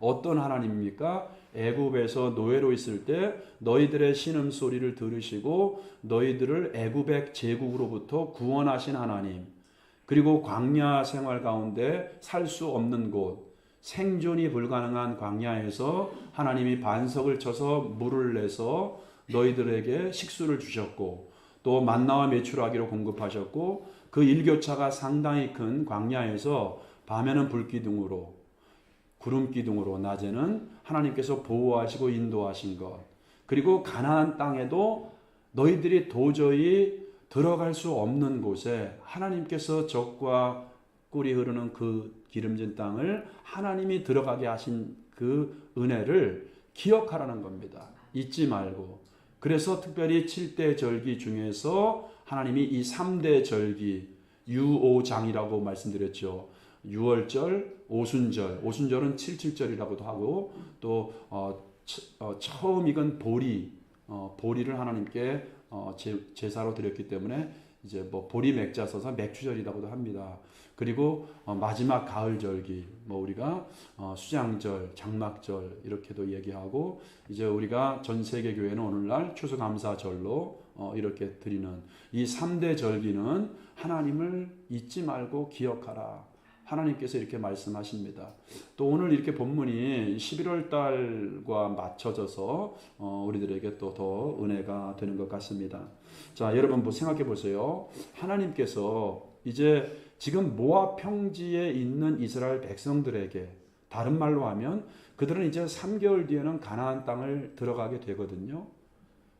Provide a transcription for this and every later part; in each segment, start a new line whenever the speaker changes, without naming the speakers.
어떤 하나님입니까? 애굽에서 노예로 있을 때 너희들의 신음소리를 들으시고 너희들을 애굽의 제국으로부터 구원하신 하나님, 그리고 광야 생활 가운데 살 수 없는 곳, 생존이 불가능한 광야에서 하나님이 반석을 쳐서 물을 내서 너희들에게 식수를 주셨고, 또 만나와 메추라기로 공급하셨고, 그 일교차가 상당히 큰 광야에서 밤에는 불기둥으로, 구름기둥으로, 낮에는 하나님께서 보호하시고 인도하신 것, 그리고 가나안 땅에도 너희들이 도저히 들어갈 수 없는 곳에 하나님께서 적과 꿀이 흐르는 그 기름진 땅을 하나님이 들어가게 하신 그 은혜를 기억하라는 겁니다. 잊지 말고. 그래서 특별히 7대 절기 중에서 하나님이 이 3대 절기, 유오장이라고 말씀드렸죠. 유월절, 오순절, 오순절은 77절이라고도 하고, 또 처음 익은 보리를 하나님께 제사로 드렸기 때문에 이제 뭐 보리 맥자 써서 맥주절이라고도 합니다. 그리고 마지막 가을 절기, 뭐 우리가 수장절, 장막절 이렇게도 얘기하고, 이제 우리가 전 세계 교회는 오늘날 추수감사절로 이렇게 드리는 이 3대 절기는 하나님을 잊지 말고 기억하라. 하나님께서 이렇게 말씀하십니다. 또 오늘 이렇게 본문이 11월 달과 맞춰져서 우리들에게 또 더 은혜가 되는 것 같습니다. 자, 여러분 생각해 보세요. 하나님께서 이제 지금 모압 평지에 있는 이스라엘 백성들에게, 다른 말로 하면 그들은 이제 3개월 뒤에는 가나안 땅을 들어가게 되거든요.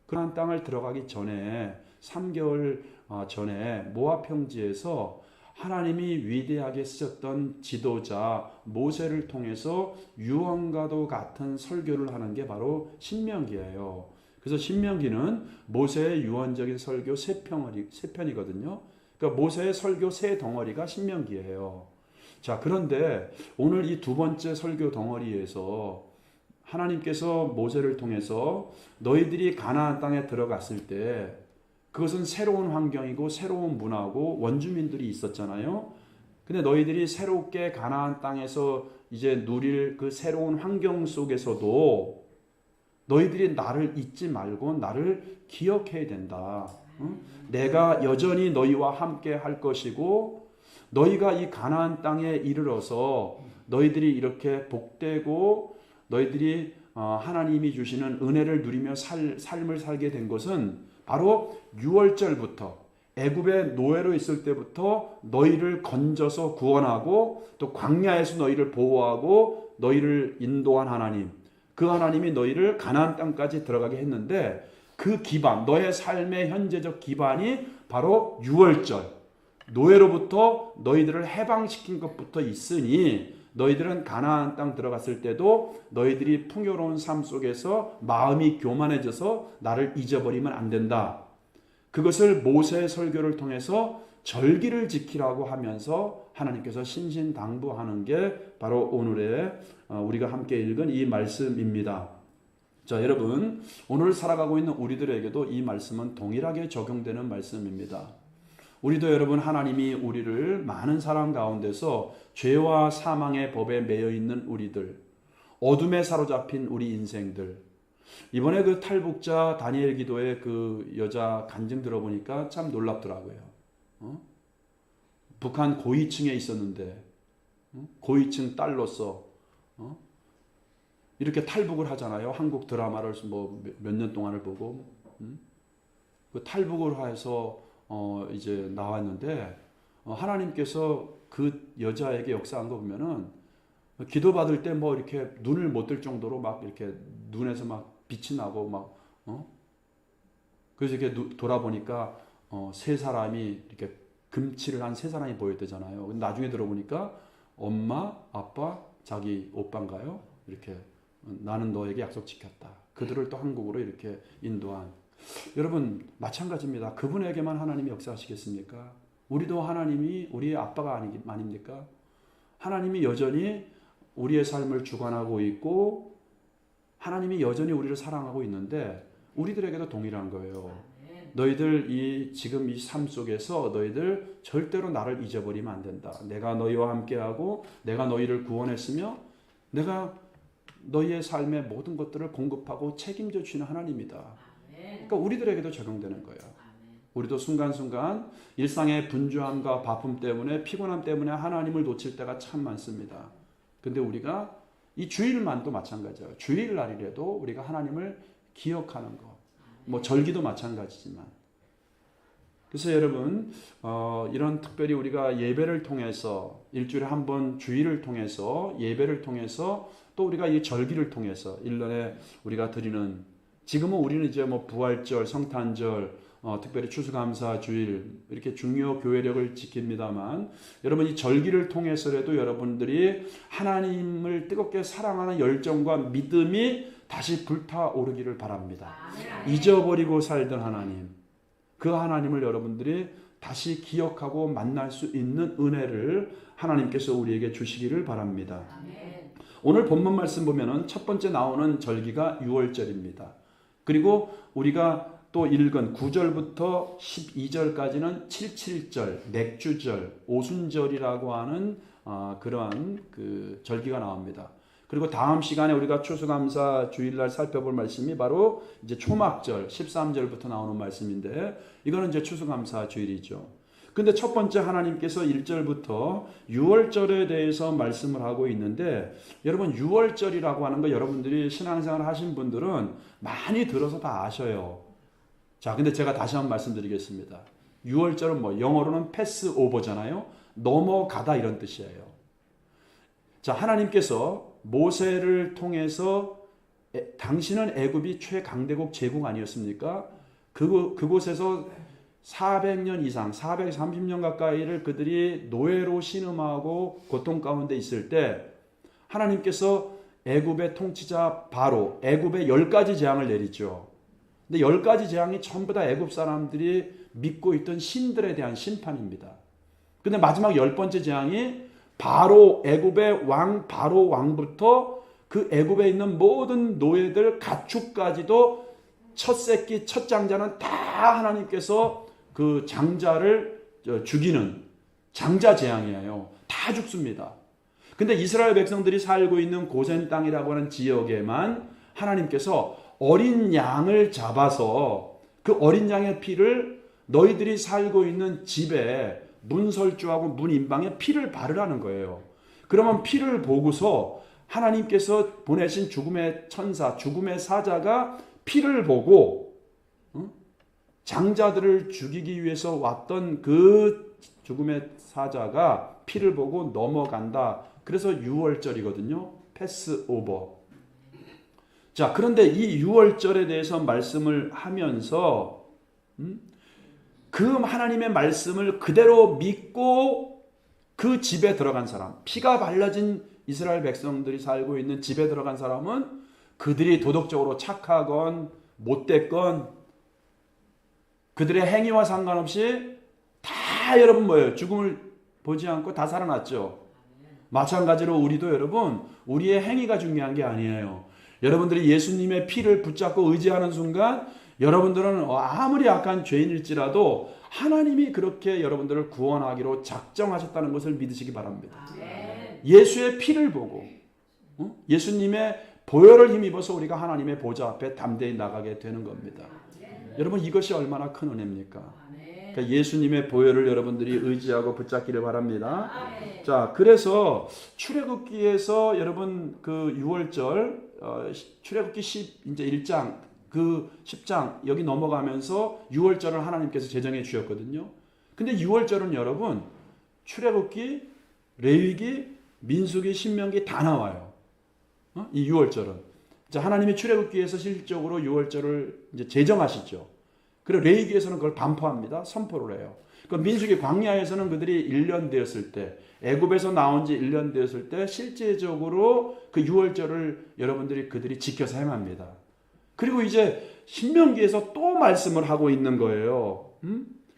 가나안 땅을 들어가기 전에 3개월 전에 모압 평지에서 하나님이 위대하게 쓰셨던 지도자 모세를 통해서 유언과도 같은 설교를 하는 게 바로 신명기예요. 그래서 신명기는 모세의 유언적인 설교 세 편이거든요. 그러니까 모세의 설교 세 덩어리가 신명기예요. 자, 그런데 오늘 이 두 번째 설교 덩어리에서 하나님께서 모세를 통해서 너희들이 가나안 땅에 들어갔을 때 그것은 새로운 환경이고 새로운 문화고 원주민들이 있었잖아요. 근데 너희들이 새롭게 가나안 땅에서 이제 누릴 그 새로운 환경 속에서도 너희들이 나를 잊지 말고 나를 기억해야 된다. 내가 여전히 너희와 함께 할 것이고, 너희가 이 가나안 땅에 이르러서 너희들이 이렇게 복되고 너희들이 하나님이 주시는 은혜를 누리며 삶을 살게 된 것은 바로 6월절부터 애굽의 노예로 있을 때부터 너희를 건져서 구원하고 또 광야에서 너희를 보호하고 너희를 인도한 하나님, 그 하나님이 너희를 가나안 땅까지 들어가게 했는데, 그 기반, 너의 삶의 현재적 기반이 바로 6월절, 노예로부터 너희들을 해방시킨 것부터 있으니 너희들은 가나안 땅 들어갔을 때도 너희들이 풍요로운 삶 속에서 마음이 교만해져서 나를 잊어버리면 안 된다. 그것을 모세의 설교를 통해서 절기를 지키라고 하면서 하나님께서 신신당부하는 게 바로 오늘의 우리가 함께 읽은 이 말씀입니다. 자, 여러분, 오늘 살아가고 있는 우리들에게도 이 말씀은 동일하게 적용되는 말씀입니다. 우리도 여러분, 하나님이 우리를 많은 사람 가운데서 죄와 사망의 법에 매여 있는 우리들, 어둠에 사로잡힌 우리 인생들, 이번에 그 탈북자 다니엘 기도의 그 여자 간증 들어보니까 참 놀랍더라고요. 북한 고위층에 있었는데 고위층 딸로서 이렇게 탈북을 하잖아요. 한국 드라마를 뭐 몇 년 동안을 보고 그 탈북을 해서 이제 나왔는데 하나님께서 그 여자에게 역사한 거 보면은 기도받을 때 뭐 이렇게 눈을 못 뜰 정도로 막 이렇게 눈에서 막 빛이 나고 막 그래서 이렇게 돌아보니까 세 사람이 이렇게 금칠을 한 세 사람이 보였대잖아요. 근데 나중에 들어보니까 엄마, 아빠, 자기 오빠인가요? 이렇게 나는 너에게 약속 지켰다. 그들을 또 한국으로 이렇게 인도한. 여러분 마찬가지입니다. 그분에게만 하나님이 역사하시겠습니까? 우리도 하나님이 우리의 아빠가 아닙니까? 하나님이 여전히 우리의 삶을 주관하고 있고 하나님이 여전히 우리를 사랑하고 있는데 우리들에게도 동일한 거예요. 너희들 지금 이 삶 속에서 너희들 절대로 나를 잊어버리면 안 된다. 내가 너희와 함께하고 내가 너희를 구원했으며 내가 너희의 삶의 모든 것들을 공급하고 책임져 주시는 하나님이다. 그러니까 우리들에게도 적용되는 거예요. 우리도 순간순간 일상의 분주함과 바쁨 때문에 피곤함 때문에 하나님을 놓칠 때가 참 많습니다. 근데 우리가 이 주일만도 마찬가지예요. 주일날이라도 우리가 하나님을 기억하는 것. 뭐 절기도 마찬가지지만. 그래서 여러분 이런 특별히 우리가 예배를 통해서 일주일에 한 번 주일을 통해서 예배를 통해서 또 우리가 이 절기를 통해서 1년에 우리가 드리는 지금은 우리는 이제 뭐 부활절, 성탄절, 특별히 추수감사 주일 이렇게 중요 교회력을 지킵니다만 여러분 이 절기를 통해서라도 여러분들이 하나님을 뜨겁게 사랑하는 열정과 믿음이 다시 불타오르기를 바랍니다. 잊어버리고 살던 하나님, 그 하나님을 여러분들이 다시 기억하고 만날 수 있는 은혜를 하나님께서 우리에게 주시기를 바랍니다. 오늘 본문 말씀 보면은 첫 번째 나오는 절기가 유월절입니다. 그리고 우리가 또 읽은 9절부터 12절까지는 77절, 맥주절, 오순절이라고 하는 그러한 그 절기가 나옵니다. 그리고 다음 시간에 우리가 추수감사 주일날 살펴볼 말씀이 바로 이제 초막절 13절부터 나오는 말씀인데 이거는 이제 추수감사 주일이죠. 근데 첫 번째 하나님께서 1절부터 유월절에 대해서 말씀을 하고 있는데 여러분 유월절이라고 하는 거 여러분들이 신앙생활 하신 분들은 많이 들어서 다 아셔요. 자, 근데 제가 다시 한번 말씀드리겠습니다. 유월절은 뭐 영어로는 패스오버잖아요. 넘어가다 이런 뜻이에요. 자, 하나님께서 모세를 통해서 당신은 애굽이 최강대국 제국 아니었습니까? 그곳에서 400년 이상 430년 가까이를 그들이 노예로 신음하고 고통 가운데 있을 때 하나님께서 애굽의 통치자 바로 애굽에 10가지 재앙을 내리죠. 근데 10가지 재앙이 전부 다 애굽 사람들이 믿고 있던 신들에 대한 심판입니다. 근데 마지막 10번째 재앙이 바로 애굽의 왕 바로 왕부터 그 애굽에 있는 모든 노예들 가축까지도 첫 새끼 첫 장자는 다 하나님께서 그 장자를 죽이는 장자 재앙이에요. 다 죽습니다. 근데 이스라엘 백성들이 살고 있는 고센 땅이라고 하는 지역에만 하나님께서 어린 양을 잡아서 그 어린 양의 피를 너희들이 살고 있는 집에 문설주하고 문인방에 피를 바르라는 거예요. 그러면 피를 보고서 하나님께서 보내신 죽음의 천사, 죽음의 사자가 피를 보고 장자들을 죽이기 위해서 왔던 그 죽음의 사자가 피를 보고 넘어간다. 그래서 유월절이거든요. 패스오버. 자, 그런데 이 유월절에 대해서 말씀을 하면서 그 하나님의 말씀을 그대로 믿고 그 집에 들어간 사람, 피가 발라진 이스라엘 백성들이 살고 있는 집에 들어간 사람은 그들이 도덕적으로 착하건 못됐건 그들의 행위와 상관없이 다 여러분 뭐예요? 죽음을 보지 않고 다 살아났죠. 마찬가지로 우리도 여러분 우리의 행위가 중요한 게 아니에요. 여러분들이 예수님의 피를 붙잡고 의지하는 순간 여러분들은 아무리 약한 죄인일지라도 하나님이 그렇게 여러분들을 구원하기로 작정하셨다는 것을 믿으시기 바랍니다. 예수의 피를 보고 예수님의 보혈을 힘입어서 우리가 하나님의 보좌 앞에 담대히 나가게 되는 겁니다. 여러분 이것이 얼마나 큰 은혜입니까? 그러니까 예수님의 보혈을 여러분들이 의지하고 붙잡기를 바랍니다. 자, 그래서 출애굽기에서 여러분 그 6월절 출애굽기 이제 1장 그 10장 여기 넘어가면서 6월절을 하나님께서 제정해 주셨거든요. 근데 6월절은 여러분 출애굽기, 레위기, 민수기, 신명기 다 나와요. 이 6월절은. 자, 하나님이 출애굽기에서 실질적으로 6월절을 이제 제정하시죠. 그리고 레위기에서는 그걸 반포합니다. 선포를 해요. 그 민수기 광야에서는 그들이 1년 되었을 때, 애굽에서 나온 지 1년 되었을 때 실제적으로 그 6월절을 여러분들이 그들이 지켜서 행합니다. 그리고 이제 신명기에서 또 말씀을 하고 있는 거예요.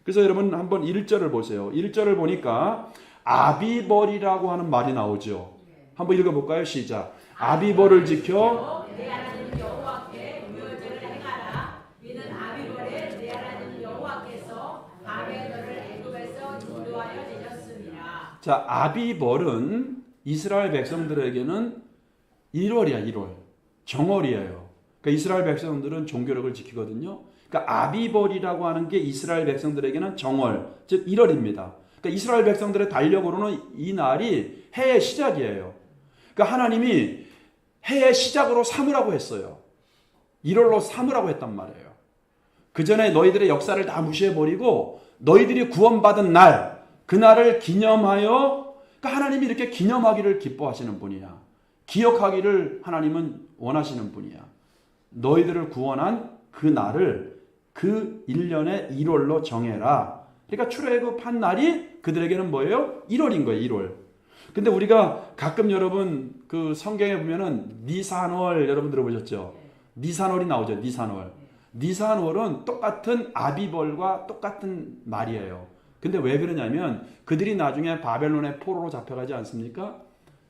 그래서 여러분 한번 1절을 보세요. 1절을 보니까 아비벌이라고 하는 말이 나오죠. 한번 읽어볼까요? 시작. 아비벌을 지켜
내 하나님 여호와께 유월절을 행하라. 이는 아비벌에 내 하나님 여호와께서 밤에 너를 애굽에서 인도하여 내셨습니다.
자, 아비벌은 이스라엘 백성들에게는 1월이야, 1월. 정월이에요. 그러니까 이스라엘 백성들은 종교력을 지키거든요. 그러니까 아비벌이라고 하는 게 이스라엘 백성들에게는 정월, 즉 1월입니다. 그러니까 이스라엘 백성들의 달력으로는 이 날이 해의 시작이에요. 그러니까 하나님이 해의 시작으로 삼으라고 했어요. 1월로 삼으라고 했단 말이에요. 그 전에 너희들의 역사를 다 무시해버리고 너희들이 구원받은 날, 그날을 기념하여, 그러니까 하나님이 이렇게 기념하기를 기뻐하시는 분이야. 기억하기를 하나님은 원하시는 분이야. 너희들을 구원한 그 날을 그 1년의 1월로 정해라. 그러니까 출애굽한 날이 그들에게는 뭐예요? 1월인 거예요. 1월. 근데 우리가 가끔 여러분 그 성경에 보면은 니산월 여러분 들어보셨죠? 니산월이 나오죠. 니산월. 니산월은 똑같은 아비벌과 똑같은 말이에요. 근데 왜 그러냐면 그들이 나중에 바벨론의 포로로 잡혀가지 않습니까?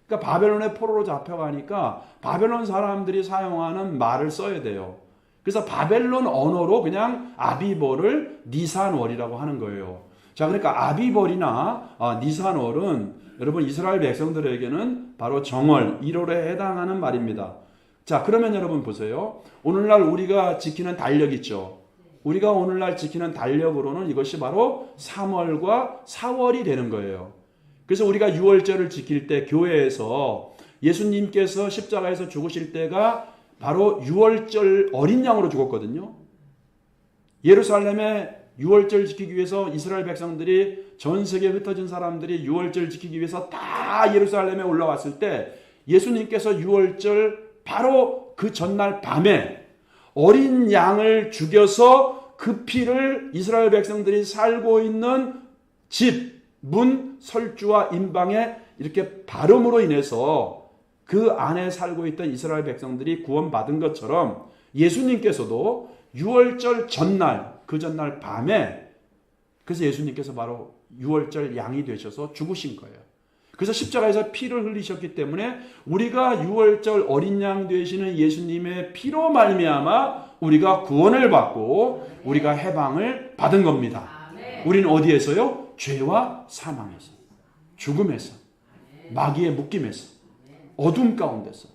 그러니까 바벨론의 포로로 잡혀가니까 바벨론 사람들이 사용하는 말을 써야 돼요. 그래서 바벨론 언어로 그냥 아비벌을 니산월이라고 하는 거예요. 자, 그러니까 아비벌이나 니산월은 여러분 이스라엘 백성들에게는 바로 정월 1월에 해당하는 말입니다. 자, 그러면 여러분 보세요. 오늘날 우리가 지키는 달력 있죠. 우리가 오늘날 지키는 달력으로는 이것이 바로 3월과 4월이 되는 거예요. 그래서 우리가 6월절을 지킬 때 교회에서 예수님께서 십자가에서 죽으실 때가 바로 6월절 어린 양으로 죽었거든요. 예루살렘에 6월절 지키기 위해서 이스라엘 백성들이 전 세계에 흩어진 사람들이 6월절 지키기 위해서 다 예루살렘에 올라왔을 때 예수님께서 6월절 바로 그 전날 밤에 어린 양을 죽여서 그 피를 이스라엘 백성들이 살고 있는 집, 문, 설주와 임방에 이렇게 바름으로 인해서 그 안에 살고 있던 이스라엘 백성들이 구원받은 것처럼 예수님께서도 6월절 전날, 그 전날 밤에 그래서 예수님께서 바로 6월절 양이 되셔서 죽으신 거예요. 그래서 십자가에서 피를 흘리셨기 때문에 우리가 6월절 어린 양 되시는 예수님의 피로 말미암아 우리가 구원을 받고 우리가 해방을 받은 겁니다. 우리는 어디에서요? 죄와 사망에서, 죽음에서, 마귀의 묶임에서, 어둠 가운데서.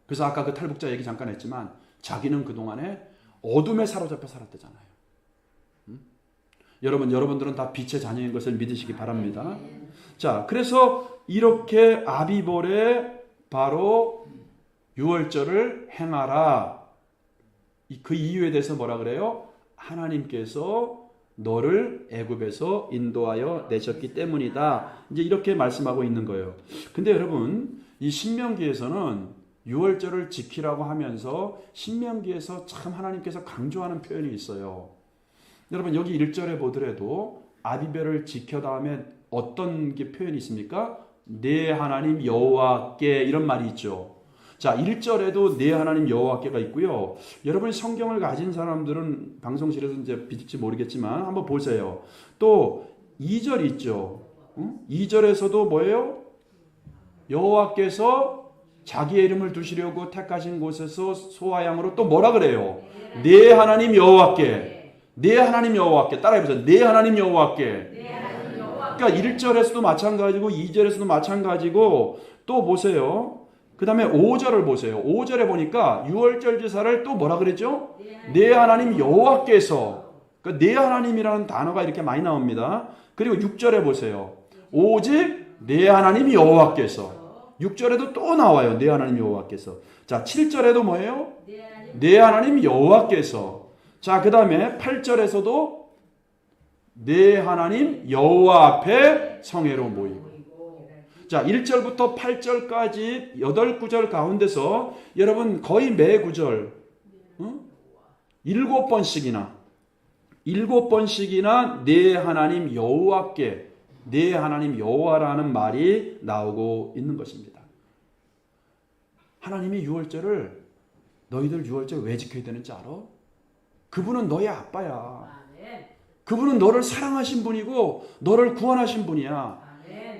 그래서 아까 그 탈북자 얘기 잠깐 했지만 자기는 그동안에 어둠에 사로잡혀 살았대잖아요. 여러분들은 다 빛의 자녀인 것을 믿으시기 바랍니다. 자, 그래서 이렇게 아비벌에 바로 6월절을 행하라. 그 이유에 대해서 뭐라 그래요? 하나님께서 너를 애굽에서 인도하여 내셨기 때문이다. 이제 이렇게 말씀하고 있는 거예요. 근데 여러분, 이 신명기에서는 6월절을 지키라고 하면서 신명기에서 참 하나님께서 강조하는 표현이 있어요. 여러분 여기 1절에 보더라도 아비별을 지켜 다음에 어떤 게 표현이 있습니까? 내 하나님 여호와께 이런 말이 있죠. 자, 1절에도 내 하나님 여호와께가 있고요. 여러분이 성경을 가진 사람들은 방송실에서 이제 비실지 모르겠지만 한번 보세요. 또 2절 있죠. 2절에서도 뭐예요? 여호와께서 자기의 이름을 두시려고 택하신 곳에서 소와 양으로 또 뭐라 그래요? 내 하나님 여호와께. 내 하나님 여호와께. 따라해보세요. 내 하나님 여호와께. 그러니까 1절에서도 마찬가지고 2절에서도 마찬가지고 또 보세요. 그 다음에 5절을 보세요. 5절에 보니까 6월절 제사를 또 뭐라 그랬죠? 내 하나님 여호와께서. 그러니까 내 하나님이라는 단어가 이렇게 많이 나옵니다. 그리고 6절에 보세요. 오직 내 하나님 여호와께서. 6절에도 또 나와요. 내 하나님 여호와께서. 자, 7절에도 뭐예요? 내 하나님 여호와께서. 자, 그 다음에 8절에서도 내 하나님 여호와 앞에 성회로 모이고. 자, 1절부터 8절까지 8구절 가운데서 여러분 거의 매 구절 7번씩이나 내 하나님 여호와께, 내 하나님 여호와라는 말이 나오고 있는 것입니다. 하나님이 6월절을 너희들 6월절 왜 지켜야 되는지 알아? 그분은 너의 아빠야. 그분은 너를 사랑하신 분이고 너를 구원하신 분이야.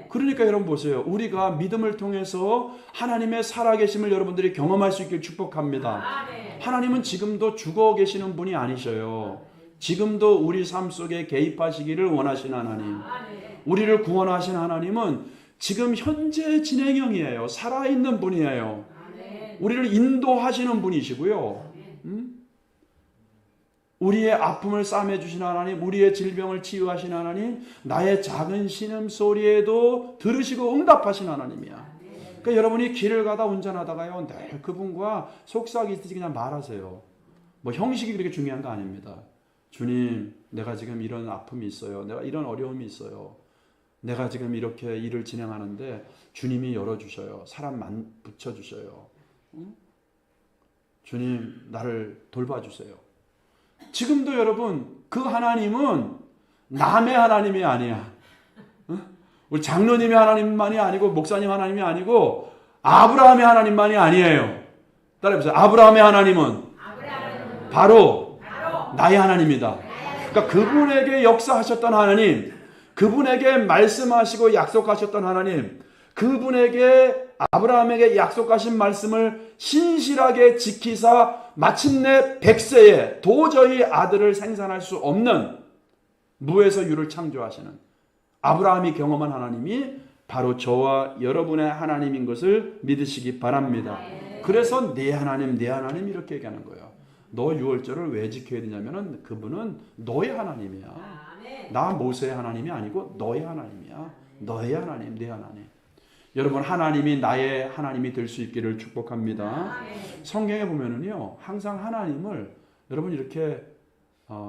그러니까 여러분 보세요. 우리가 믿음을 통해서 하나님의 살아계심을 여러분들이 경험할 수 있길 축복합니다. 하나님은 지금도 죽어 계시는 분이 아니셔요. 지금도 우리 삶 속에 개입하시기를 원하신 하나님. 우리를 구원하신 하나님은 지금 현재 진행형이에요. 살아있는 분이에요.
아멘.
우리를 인도하시는 분이시고요. 우리의 아픔을 싸매 주신 하나님, 우리의 질병을 치유하신 하나님, 나의 작은 신음소리에도 들으시고 응답하신 하나님이야. 그러니까 여러분이 길을 가다 운전하다가요, 늘 그분과 속삭이듯이 그냥 말하세요. 뭐 형식이 그렇게 중요한 거 아닙니다. 주님, 내가 지금 이런 아픔이 있어요. 내가 이런 어려움이 있어요. 내가 지금 이렇게 일을 진행하는데 주님이 열어주셔요. 사람 붙여주셔요. 주님, 나를 돌봐주세요. 지금도 여러분, 그 하나님은 남의 하나님이 아니야. 우리 장로님의 하나님만이 아니고 목사님 하나님이 아니고 아브라함의 하나님만이 아니에요. 따라해보세요. 아브라함의 하나님은 바로 나의 하나님이다. 그러니까 그분에게 역사하셨던 하나님, 그분에게 말씀하시고 약속하셨던 하나님, 그분에게 아브라함에게 약속하신 말씀을 신실하게 지키사 마침내 100세에 도저히 아들을 생산할 수 없는 무에서 유를 창조하시는 아브라함이 경험한 하나님이 바로 저와 여러분의 하나님인 것을 믿으시기 바랍니다. 그래서 내 하나님 이렇게 얘기하는 거예요. 너 유월절을 왜 지켜야 되냐면은 그분은 너의 하나님이야. 나 모세의 하나님이 아니고 너의 하나님이야. 너의 하나님, 내 하나님. 여러분, 하나님이 나의 하나님이 될 수 있기를 축복합니다. 성경에 보면은요, 항상 하나님을 여러분 이렇게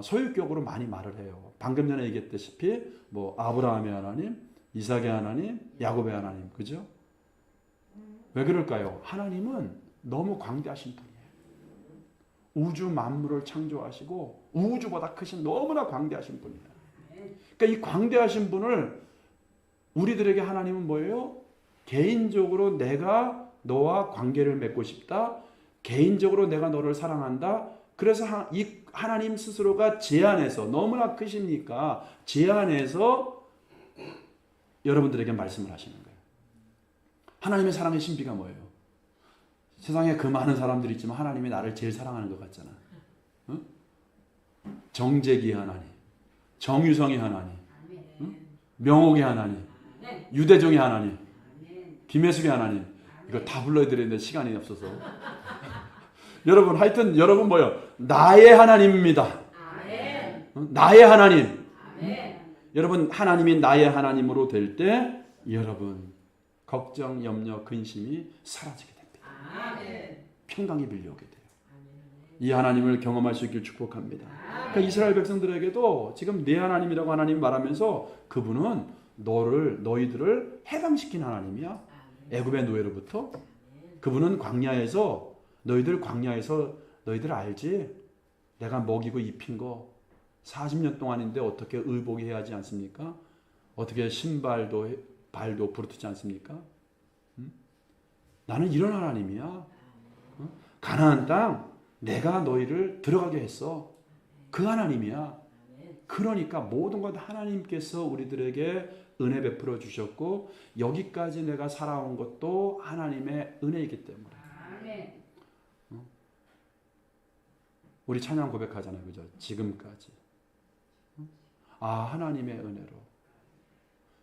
소유격으로 많이 말을 해요. 방금 전에 얘기했다시피 뭐 아브라함의 하나님, 이삭의 하나님, 야곱의 하나님, 그죠? 왜 그럴까요? 하나님은 너무 광대하신 분이에요. 우주 만물을 창조하시고 우주보다 크신 너무나 광대하신 분이에요. 그러니까 이 광대하신 분을 우리들에게 하나님은 뭐예요? 개인적으로 내가 너와 관계를 맺고 싶다. 개인적으로 내가 너를 사랑한다. 그래서 이 하나님 스스로가 제안해서 너무나 크시니까 제안해서 여러분들에게 말씀을 하시는 거예요. 하나님의 사랑의 신비가 뭐예요? 세상에 그 많은 사람들이 있지만 하나님이 나를 제일 사랑하는 것 같잖아. 응? 정재기 하나님, 정유성의 하나님, 응? 명옥의 하나님, 유대종의 하나님, 김혜숙의 하나님. 이거 다 불러드리는데 시간이 없어서. 여러분, 하여튼 여러분 뭐요? 나의 하나님입니다. 나의 하나님. 여러분, 하나님이 나의 하나님으로 될 때 여러분 걱정, 염려, 근심이 사라지게 됩니다. 평강이 밀려오게 돼요. 이 하나님을 경험할 수 있길 축복합니다. 그러니까 이스라엘 백성들에게도 지금 내 하나님이라고 하나님 말하면서 그분은 너희들을 해방시킨 하나님이야. 애굽의 노예로부터. 그분은 광야에서 너희들 알지? 내가 먹이고 입힌 거 40년 동안인데 어떻게 의복이 해야 하지 않습니까? 어떻게 발도 부르트지 않습니까? 나는 이런 하나님이야. 가나안 땅 내가 너희를 들어가게 했어. 그 하나님이야. 그러니까 모든 것 하나님께서 우리들에게 은혜 베풀어 주셨고 여기까지 내가 살아온 것도 하나님의 은혜이기 때문에. 우리 찬양 고백하잖아요. 그죠? 지금까지. 하나님의 은혜로.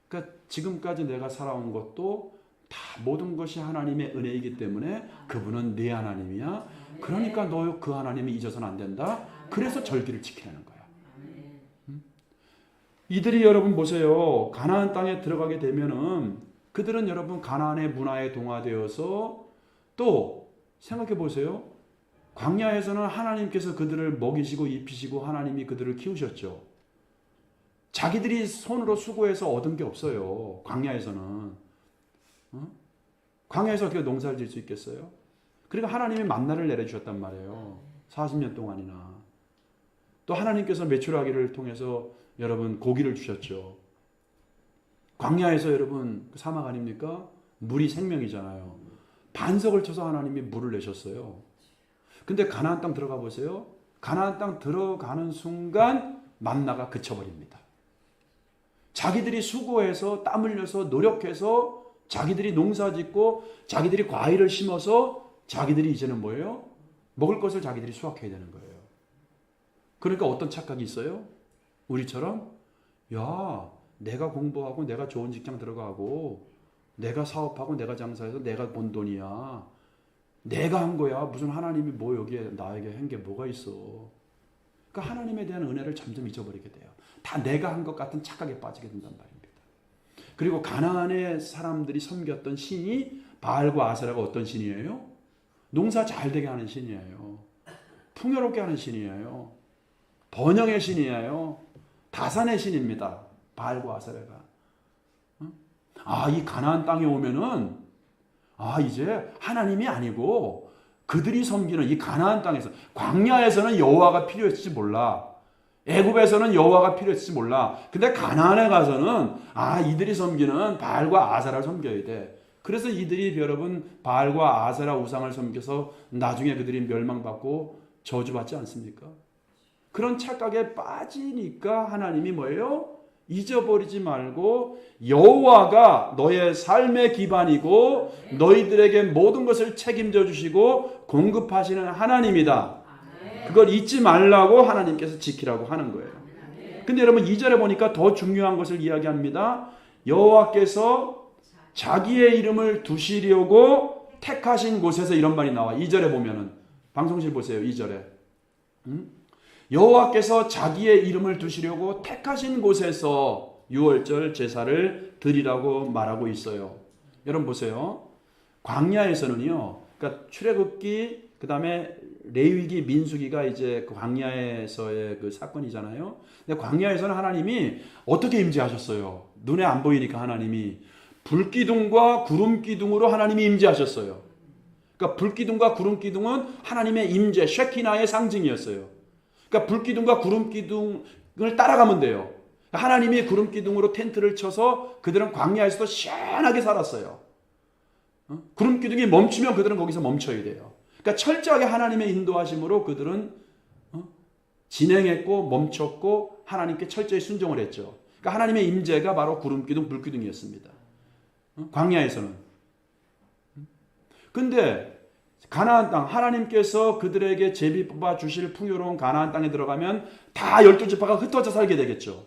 그러니까 지금까지 내가 살아온 것도 다 모든 것이 하나님의 은혜이기 때문에 그분은 내 하나님이야. 그러니까 너 그 하나님이 잊어서는 안 된다. 그래서 절기를 지키라는 거야. 이들이 여러분 보세요. 가나안 땅에 들어가게 되면은 그들은 여러분 가나안의 문화에 동화되어서 또 생각해 보세요. 광야에서는 하나님께서 그들을 먹이시고 입히시고 하나님이 그들을 키우셨죠. 자기들이 손으로 수고해서 얻은 게 없어요. 광야에서는. 광야에서 어떻게 농사를 지을 수 있겠어요? 그러니까 하나님이 만나를 내려주셨단 말이에요. 40년 동안이나. 또 하나님께서 메추라기를 통해서 여러분 고기를 주셨죠. 광야에서 여러분 사막 아닙니까? 물이 생명이잖아요. 반석을 쳐서 하나님이 물을 내셨어요. 근데 가나안 땅 들어가 보세요. 가나안 땅 들어가는 순간 만나가 그쳐버립니다. 자기들이 수고해서 땀 흘려서 노력해서 자기들이 농사 짓고 자기들이 과일을 심어서 자기들이 이제는 뭐예요? 먹을 것을 자기들이 수확해야 되는 거예요. 그러니까 어떤 착각이 있어요? 우리처럼 내가 공부하고 내가 좋은 직장 들어가고 내가 사업하고 내가 장사해서 내가 번 돈이야. 내가 한 거야. 무슨 하나님이 뭐 여기에 나에게 한 게 뭐가 있어. 그러니까 하나님에 대한 은혜를 점점 잊어버리게 돼요. 다 내가 한 것 같은 착각에 빠지게 된단 말입니다. 그리고 가나안의 사람들이 섬겼던 신이 바알과 아세라가 어떤 신이에요? 농사 잘 되게 하는 신이에요. 풍요롭게 하는 신이에요. 번영의 신이에요. 다산의 신입니다. 바알과 아세라가. 이 가나안 땅에 오면은 이제 하나님이 아니고 그들이 섬기는 이 가나안 땅에서, 광야에서는 여호와가 필요했을지 몰라. 애굽에서는 여호와가 필요했을지 몰라. 근데 가나안에 가서는 이들이 섬기는 바알과 아세라를 섬겨야 돼. 그래서 이들이 여러분 바알과 아세라 우상을 섬겨서 나중에 그들이 멸망받고 저주받지 않습니까? 그런 착각에 빠지니까 하나님이 뭐예요? 잊어버리지 말고 여호와가 너의 삶의 기반이고 너희들에게 모든 것을 책임져 주시고 공급하시는 하나님이다. 그걸 잊지 말라고 하나님께서 지키라고 하는 거예요. 근데 여러분 2절에 보니까 더 중요한 것을 이야기합니다. 여호와께서 자기의 이름을 두시려고 택하신 곳에서 이런 말이 나와. 2절에 보면은 방송실 보세요. 2절에 여호와께서 자기의 이름을 두시려고 택하신 곳에서 유월절 제사를 드리라고 말하고 있어요. 여러분 보세요. 광야에서는요. 그러니까 출애굽기 그다음에 레위기, 민수기가 이제 그 광야에서의 그 사건이잖아요. 근데 광야에서는 하나님이 어떻게 임재하셨어요? 눈에 안 보이니까 하나님이 불기둥과 구름기둥으로 하나님이 임재하셨어요. 그러니까 불기둥과 구름기둥은 하나님의 임재, 쉐키나의 상징이었어요. 그러니까 불기둥과 구름기둥을 따라가면 돼요. 하나님이 구름기둥으로 텐트를 쳐서 그들은 광야에서도 시원하게 살았어요. 구름기둥이 멈추면 그들은 거기서 멈춰야 돼요. 그러니까 철저하게 하나님의 인도하심으로 그들은 진행했고 멈췄고 하나님께 철저히 순종을 했죠. 그러니까 하나님의 임재가 바로 구름기둥, 불기둥이었습니다. 광야에서는. 근데 가나안 땅, 하나님께서 그들에게 제비 뽑아 주실 풍요로운 가나안 땅에 들어가면 다 12지파가 흩어져 살게 되겠죠.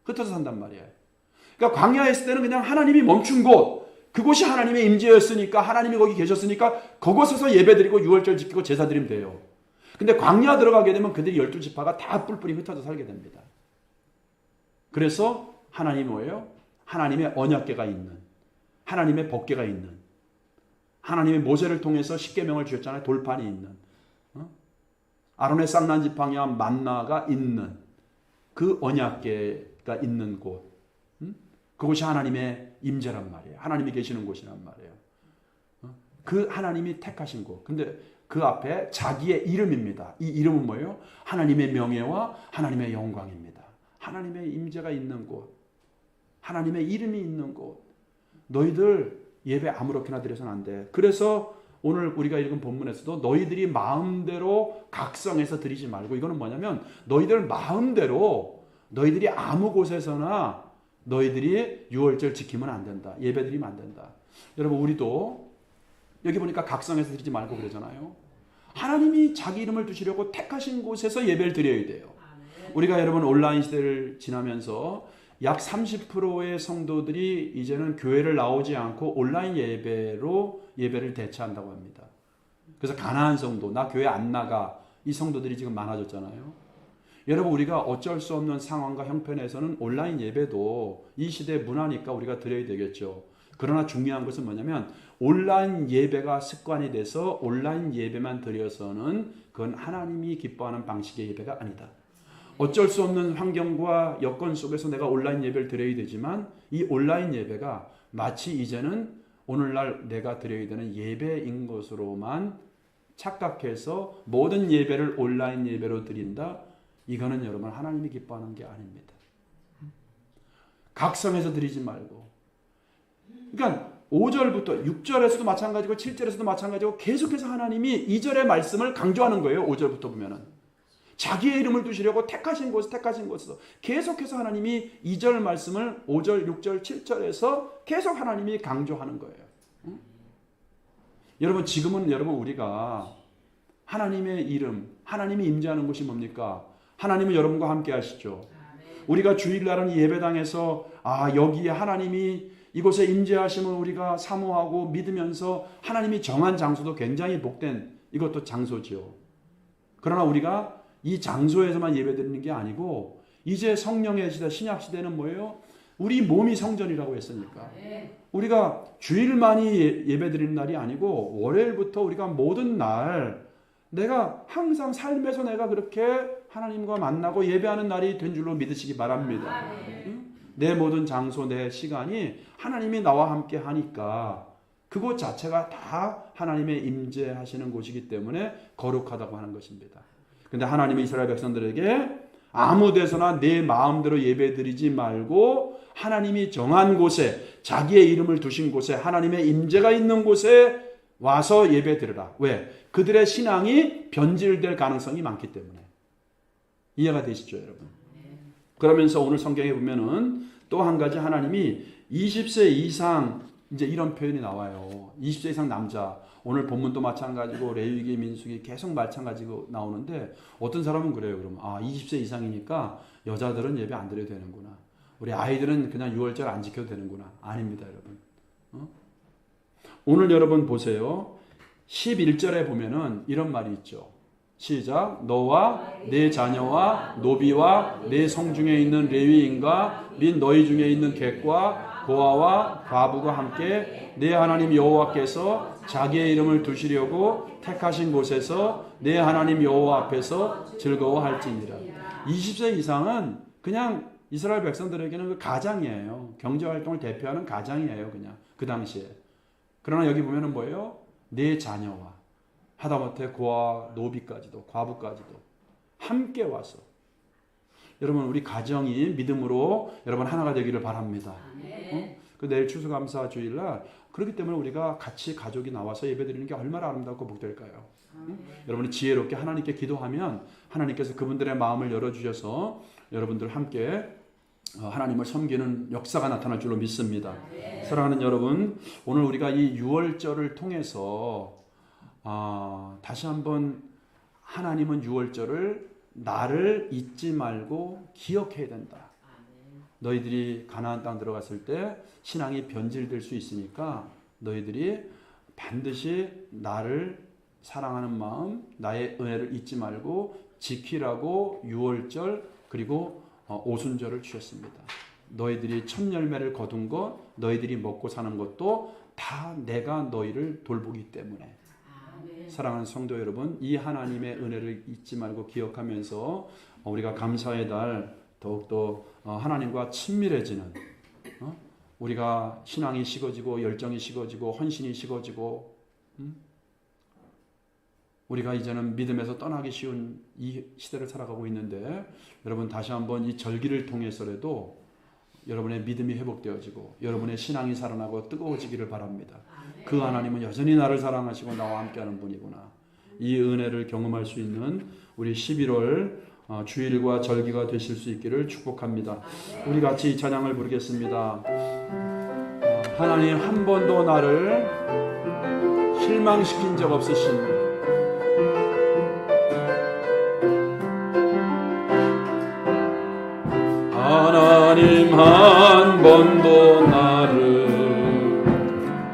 흩어져 산단 말이에요. 그러니까 광야에 있을 때는 그냥 하나님이 멈춘 곳, 그곳이 하나님의 임재였으니까, 하나님이 거기 계셨으니까 그곳에서 예배드리고 유월절 지키고 제사 드리면 돼요. 근데 광야 들어가게 되면 그들이 12지파가 다 뿔뿔이 흩어져 살게 됩니다. 그래서 하나님이 뭐예요? 하나님의 언약궤가 있는, 하나님의 법궤가 있는, 하나님의 모세를 통해서 십계명을 주셨잖아요. 돌판이 있는, 아론의 쌍난 지팡이와 만나가 있는 그 언약궤가 있는 곳, 그곳이 하나님의 임재란 말이에요. 하나님이 계시는 곳이란 말이에요. 그 하나님이 택하신 곳. 근데 그 앞에 자기의 이름입니다. 이 이름은 뭐예요? 하나님의 명예와 하나님의 영광입니다. 하나님의 임재가 있는 곳, 하나님의 이름이 있는 곳. 너희들 예배 아무렇게나 드려서는 안 돼. 그래서 오늘 우리가 읽은 본문에서도 너희들이 마음대로 각성해서 드리지 말고, 이거는 뭐냐면 너희들 마음대로 너희들이 아무 곳에서나 너희들이 유월절 지키면 안 된다. 예배 드리면 안 된다. 여러분 우리도 여기 보니까 각성해서 드리지 말고 그러잖아요. 하나님이 자기 이름을 두시려고 택하신 곳에서 예배를 드려야 돼요. 우리가 여러분 온라인 시대를 지나면서 약 30%의 성도들이 이제는 교회를 나오지 않고 온라인 예배로 예배를 대체한다고 합니다. 그래서 가난한 성도, 나 교회 안 나가, 이 성도들이 지금 많아졌잖아요. 여러분 우리가 어쩔 수 없는 상황과 형편에서는 온라인 예배도 이 시대의 문화니까 우리가 드려야 되겠죠. 그러나 중요한 것은 뭐냐면 온라인 예배가 습관이 돼서 온라인 예배만 드려서는 그건 하나님이 기뻐하는 방식의 예배가 아니다. 어쩔 수 없는 환경과 여건 속에서 내가 온라인 예배를 드려야 되지만 이 온라인 예배가 마치 이제는 오늘날 내가 드려야 되는 예배인 것으로만 착각해서 모든 예배를 온라인 예배로 드린다. 이거는 여러분 하나님이 기뻐하는 게 아닙니다. 각성해서 드리지 말고. 그러니까 5절부터 6절에서도 마찬가지고 7절에서도 마찬가지고 계속해서 하나님이 2절의 말씀을 강조하는 거예요. 5절부터 보면은. 자기의 이름을 두시려고 택하신 곳에서 계속해서 하나님이 2절 말씀을 5절, 6절, 7절에서 계속 하나님이 강조하는 거예요. 여러분 지금은 여러분 우리가 하나님의 이름, 하나님이 임재하는 곳이 뭡니까? 하나님은 여러분과 함께 하시죠. 우리가 주일날은 예배당에서 여기에 하나님이 이곳에 임재하심을 우리가 사모하고 믿으면서 하나님이 정한 장소도 굉장히 복된 이것도 장소지요. 그러나 우리가 이 장소에서만 예배드리는 게 아니고 이제 성령의 시대, 신약 시대는 뭐예요? 우리 몸이 성전이라고 했으니까 우리가 주일만이 예배드리는 날이 아니고 월요일부터 우리가 모든 날 내가 항상 삶에서 내가 그렇게 하나님과 만나고 예배하는 날이 된 줄로 믿으시기 바랍니다. 내 모든 장소, 내 시간이 하나님이 나와 함께 하니까 그곳 자체가 다 하나님의 임재하시는 곳이기 때문에 거룩하다고 하는 것입니다. 근데 하나님은 이스라엘 백성들에게 아무 데서나 내 마음대로 예배드리지 말고 하나님이 정한 곳에, 자기의 이름을 두신 곳에, 하나님의 임재가 있는 곳에 와서 예배드리라. 왜? 그들의 신앙이 변질될 가능성이 많기 때문에. 이해가 되시죠, 여러분? 그러면서 오늘 성경에 보면은 또 한 가지 하나님이 20세 이상 이제 이런 표현이 나와요. 20세 이상 남자. 오늘 본문도 마찬가지고 레위기, 민수기 계속 마찬가지고 나오는데 어떤 사람은 그래요. 그러면 20세 이상이니까 여자들은 예배 안 드려도 되는구나. 우리 아이들은 그냥 6월절 안 지켜도 되는구나. 아닙니다, 여러분. 오늘 여러분 보세요. 11절에 보면은 이런 말이 있죠. 시작. 너와 내 자녀와 노비와 내 성중에 있는 레위인과 및 너희 중에 있는 객과 고아와 과부가 함께 내 하나님 여호와께서 자기의 이름을 두시려고 택하신 곳에서 내 하나님 여호와 앞에서 즐거워할지니라. 20세 이상은 그냥 이스라엘 백성들에게는 그 가장이에요. 경제활동을 대표하는 가장이에요. 그냥 그 당시에. 그러나 여기 보면은 뭐예요? 내 자녀와 하다못해 고아 노비까지도 과부까지도 함께 와서 여러분 우리 가정이 믿음으로 여러분 하나가 되기를 바랍니다. 그 내일 추수감사 주일날 그렇기 때문에 우리가 같이 가족이 나와서 예배드리는 게 얼마나 아름답고 복될까요? 여러분이 지혜롭게 하나님께 기도하면 하나님께서 그분들의 마음을 열어주셔서 여러분들 함께 하나님을 섬기는 역사가 나타날 줄로 믿습니다. 사랑하는 여러분, 오늘 우리가 이 6월절을 통해서 다시 한번 하나님은 6월절을 나를 잊지 말고 기억해야 된다. 너희들이 가나안 땅 들어갔을 때 신앙이 변질될 수 있으니까 너희들이 반드시 나를 사랑하는 마음, 나의 은혜를 잊지 말고 지키라고 6월절 그리고 오순절을 주셨습니다. 너희들이 첫 열매를 거둔 것, 너희들이 먹고 사는 것도 다 내가 너희를 돌보기 때문에. 사랑하는 성도 여러분, 이 하나님의 은혜를 잊지 말고 기억하면서 우리가 감사의 달 더욱더 하나님과 친밀해지는 우리가 신앙이 식어지고 열정이 식어지고 헌신이 식어지고 우리가 이제는 믿음에서 떠나기 쉬운 이 시대를 살아가고 있는데 여러분 다시 한번 이 절기를 통해서라도 여러분의 믿음이 회복되어지고 여러분의 신앙이 살아나고 뜨거워지기를 바랍니다. 그 하나님은 여전히 나를 사랑하시고 나와 함께하는 분이구나. 이 은혜를 경험할 수 있는 우리 11월 주일과 절기가 되실 수 있기를 축복합니다. 우리 같이 이 찬양을 부르겠습니다. 하나님 한 번도 나를 실망시킨 적 없으신 하나님 한 번도